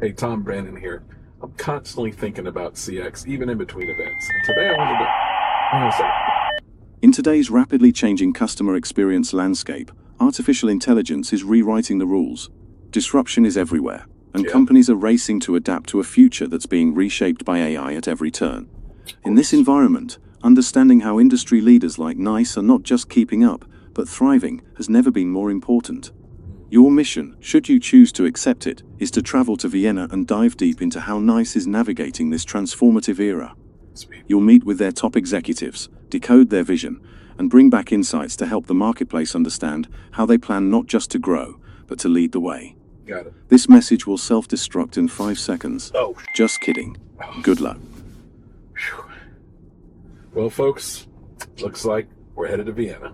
Hey, Tom Brandon here. I'm constantly thinking about CX, even in between events. And today I wanted to... Hang on a second. In today's rapidly changing customer experience landscape, artificial intelligence is rewriting the rules. Disruption is everywhere, and companies are racing to adapt to a future that's being reshaped by AI at every turn. In this environment, understanding how industry leaders like NICE are not just keeping up, but thriving, has never been more important. Your mission, should you choose to accept it, is to travel to Vienna and dive deep into how NICE is navigating this transformative era. You'll meet with their top executives, decode their vision, and bring back insights to help the marketplace understand how they plan not just to grow, but to lead the way. Got it. This message will self-destruct in 5 seconds. Oh. Just kidding. Good luck. Whew. Well, folks, looks like we're headed to Vienna.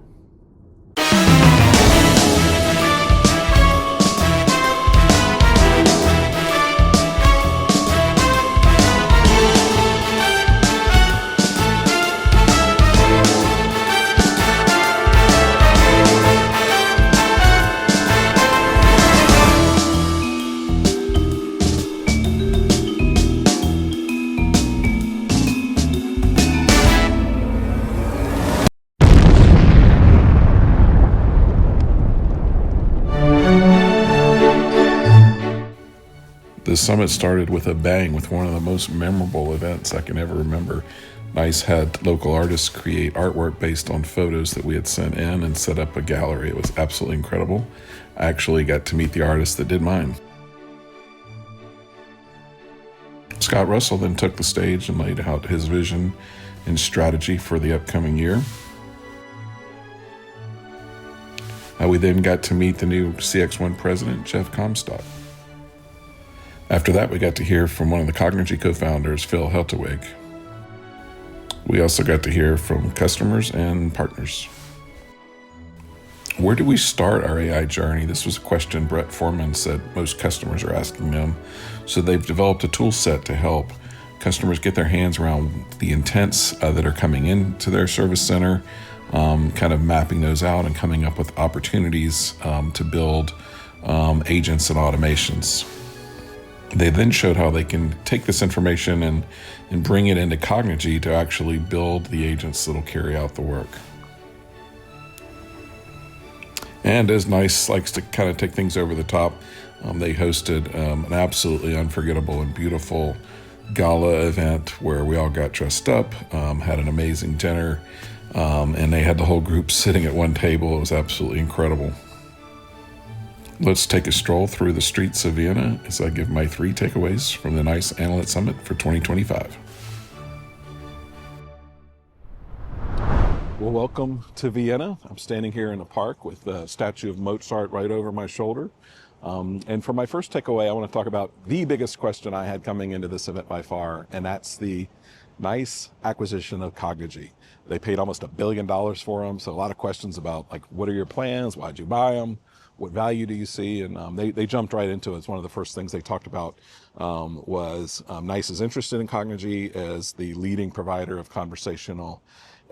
The summit started with a bang with one of the most memorable events I can ever remember. NICE had local artists create artwork based on photos that we had sent in and set up a gallery. It was absolutely incredible. I actually got to meet the artist that did mine. Scott Russell then took the stage and laid out his vision and strategy for the upcoming year. We then got to meet the new CXone president, Jeff Comstock. After that, we got to hear from one of the Cognigy co-founders, Phil Heltewig. We also got to hear from customers and partners. Where do we start our AI journey? This was a question Brett Foreman said most customers are asking them. So they've developed a tool set to help customers get their hands around the intents that are coming into their service center, kind of mapping those out and coming up with opportunities to build agents and automations. They then showed how they can take this information and bring it into Cognigy to actually build the agents that'll carry out the work. And as NICE likes to kind of take things over the top, they hosted an absolutely unforgettable and beautiful gala event where we all got dressed up, had an amazing dinner, and they had the whole group sitting at one table. It was absolutely incredible. Let's take a stroll through the streets of Vienna as I give my 3 takeaways from the NICE Analyst Summit for 2025. Well, welcome to Vienna. I'm standing here in a park with the statue of Mozart right over my shoulder. And for my first takeaway, I want to talk about the biggest question I had coming into this event by far, and that's the NICE acquisition of Cognigy. They paid almost $1 billion for them, so a lot of questions about, like, what are your plans? Why'd you buy them? What value do you see? And they jumped right into it. It's one of the first things they talked about was NICE is interested in Cognigy as the leading provider of conversational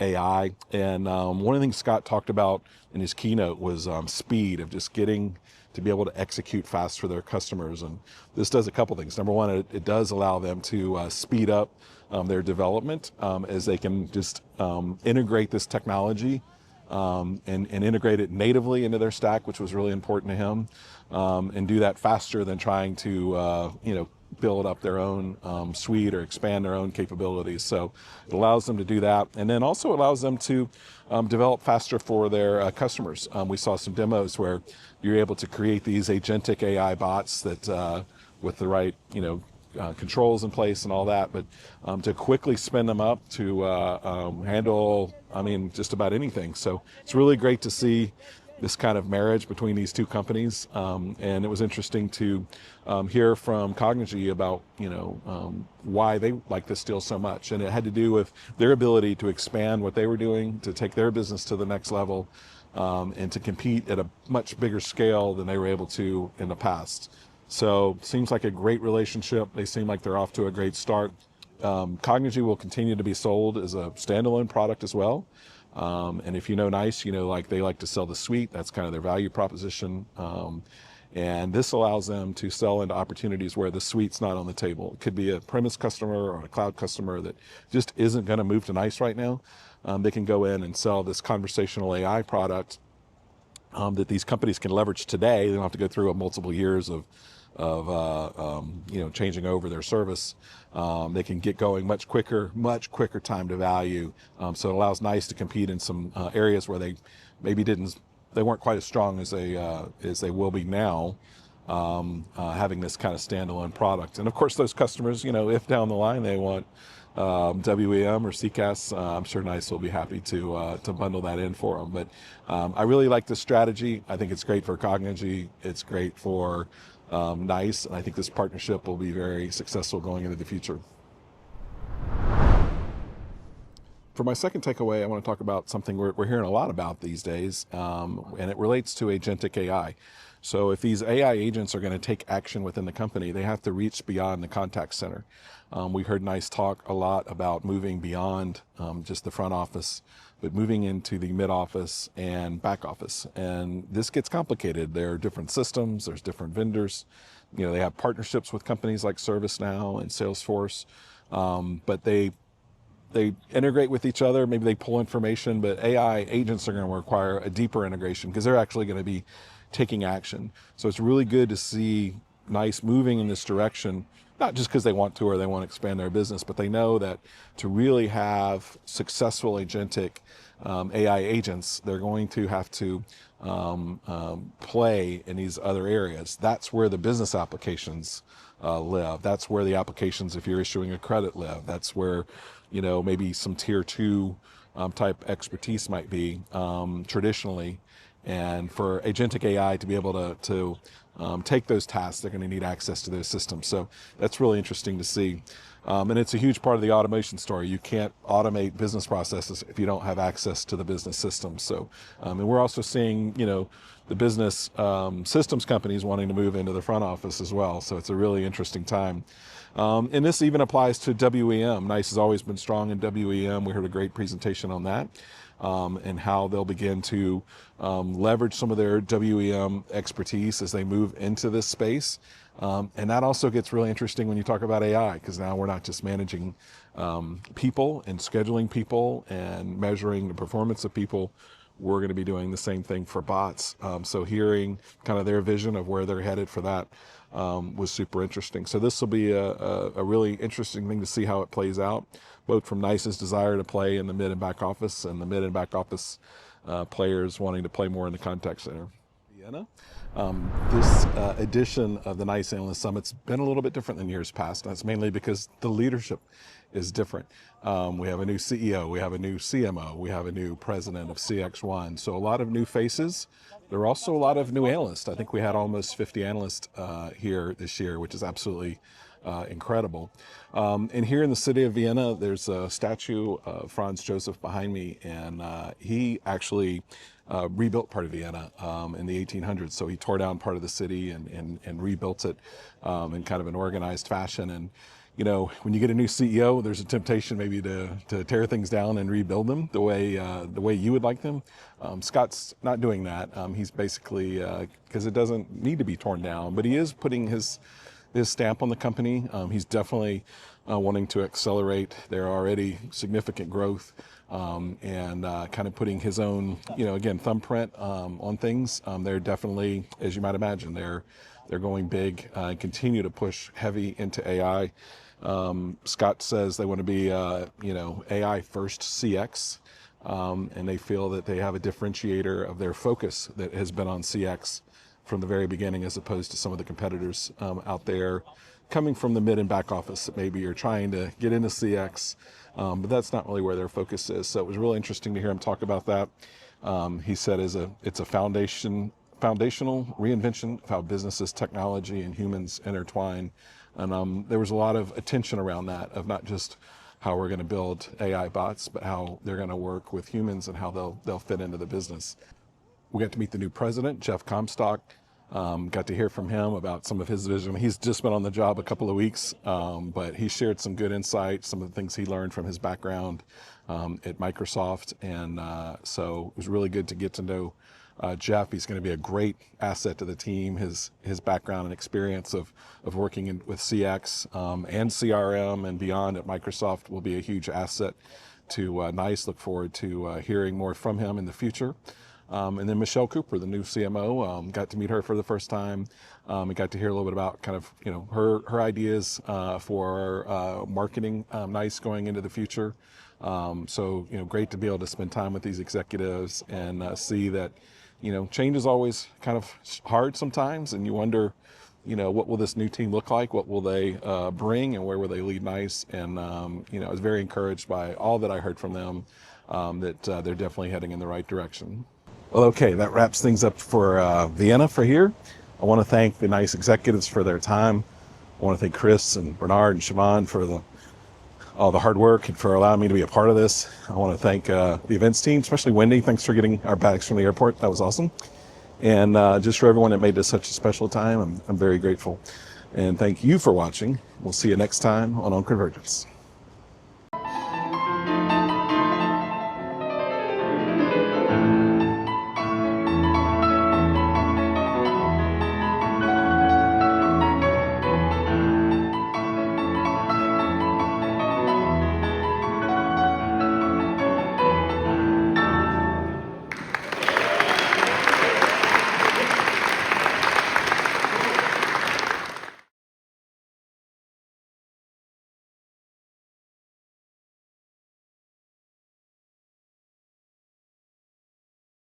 AI. And one of the things Scott talked about in his keynote was speed of just getting to be able to execute fast for their customers. And this does a couple things. Number one, it does allow them to speed up their development as they can just integrate this technology and integrate it natively into their stack, which was really important to him, and do that faster than trying to build up their own suite or expand their own capabilities. So it allows them to do that, and then also allows them to develop faster for their customers. We saw some demos where you're able to create these agentic AI bots that with the right controls in place and all that, but to quickly spin them up to handle, just about anything. So it's really great to see this kind of marriage between these two companies. And it was interesting to hear from Cognigy about, why they like this deal so much. And it had to do with their ability to expand what they were doing, to take their business to the next level, and to compete at a much bigger scale than they were able to in the past. So seems like a great relationship. They seem like they're off to a great start. Cognigy will continue to be sold as a standalone product as well. And if you know NICE, like they like to sell the suite. That's kind of their value proposition. And this allows them to sell into opportunities where the suite's not on the table. It could be a premise customer or a cloud customer that just isn't going to move to NICE right now. They can go in and sell this conversational AI product that these companies can leverage today. They don't have to go through multiple years of changing over their service. They can get going much quicker time to value. So it allows NICE to compete in some areas where they maybe they weren't quite as strong as they will be now, having this kind of standalone product. And of course, those customers, if down the line they want WEM or CCaaS, I'm sure NICE will be happy to bundle that in for them. But I really like this strategy. I think it's great for Cognigy. It's great for NICE, and I think this partnership will be very successful going into the future. For my second takeaway, I want to talk about something we're hearing a lot about these days, and it relates to agentic AI. So if these AI agents are going to take action within the company, they have to reach beyond the contact center. We heard NICE talk a lot about moving beyond just the front office, but moving into the mid office and back office. And this gets complicated. There are different systems, there's different vendors. They have partnerships with companies like ServiceNow and Salesforce, but they integrate with each other. Maybe they pull information, but AI agents are going to require a deeper integration because they're actually going to be taking action. So it's really good to see NICE moving in this direction, not just because they want to or they want to expand their business, but they know that to really have successful agentic AI agents, they're going to have to play in these other areas. That's where the business applications live. That's where the applications, if you're issuing a credit, live. That's where maybe some tier 2 type expertise might be traditionally. And for agentic AI to be able to take those tasks, they're going to need access to those systems. So that's really interesting to see. And it's a huge part of the automation story. You can't automate business processes if you don't have access to the business systems. So, and we're also seeing, the business systems companies wanting to move into the front office as well. So it's a really interesting time. And this even applies to WEM. NICE has always been strong in WEM. We heard a great presentation on that, and how they'll begin to leverage some of their WEM expertise as they move into this space. And that also gets really interesting when you talk about AI, because now we're not just managing people and scheduling people and measuring the performance of people. We're going to be doing the same thing for bots. So hearing kind of their vision of where they're headed for that was super interesting. So this will be a really interesting thing to see how it plays out, both from NICE's desire to play in the mid and back office, and the mid and back office players wanting to play more in the contact center. Vienna. This edition of the NICE Analyst Summit's been a little bit different than years past. That's mainly because the leadership is different. We have a new CEO, we have a new CMO, we have a new president of CXone. So a lot of new faces. There are also a lot of new analysts. I think we had almost 50 analysts here this year, which is absolutely incredible. And here in the city of Vienna, there's a statue of Franz Joseph behind me, and he actually rebuilt part of Vienna in the 1800s. So he tore down part of the city and rebuilt it in kind of an organized fashion. And when you get a new CEO, there's a temptation maybe to tear things down and rebuild them the way you would like them. Scott's not doing that. He's basically, because it doesn't need to be torn down, but he is putting his stamp on the company. He's definitely wanting to accelerate their already significant growth, and kind of putting his own, again, thumbprint on things. They're definitely, as you might imagine, they're going big and continue to push heavy into AI. Scott says they want to be, AI first CX, and they feel that they have a differentiator of their focus that has been on CX from the very beginning, as opposed to some of the competitors out there coming from the mid and back office that maybe are trying to get into CX, but that's not really where their focus is. So it was really interesting to hear him talk about that. He said it's a foundational reinvention of how businesses, technology, and humans intertwine. And there was a lot of attention around that, of not just how we're going to build AI bots, but how they're going to work with humans and how they'll fit into the business. We got to meet the new president, Jeff Comstock. Got to hear from him about some of his vision. He's just been on the job a couple of weeks, but he shared some good insight, some of the things he learned from his background at Microsoft. And so it was really good to get to know Jeff. He's going to be a great asset to the team. His background and experience of working with CX and CRM and beyond at Microsoft will be a huge asset to NICE. Look forward to hearing more from him in the future. And then Michelle Cooper, the new CMO, got to meet her for the first time. And got to hear a little bit about kind of, her ideas for marketing NICE going into the future. So, great to be able to spend time with these executives and see that, change is always kind of hard sometimes, and you wonder, what will this new team look like? What will they bring, and where will they lead NICE? And, I was very encouraged by all that I heard from them, that they're definitely heading in the right direction. Well, okay, that wraps things up for Vienna for here. I want to thank the NICE executives for their time. I want to thank Chris and Bernard and Siobhan for all the hard work and for allowing me to be a part of this. I want to thank the events team, especially Wendy. Thanks for getting our bags from the airport. That was awesome. And just for everyone that made this such a special time, I'm very grateful. And thank you for watching. We'll see you next time on Convergence.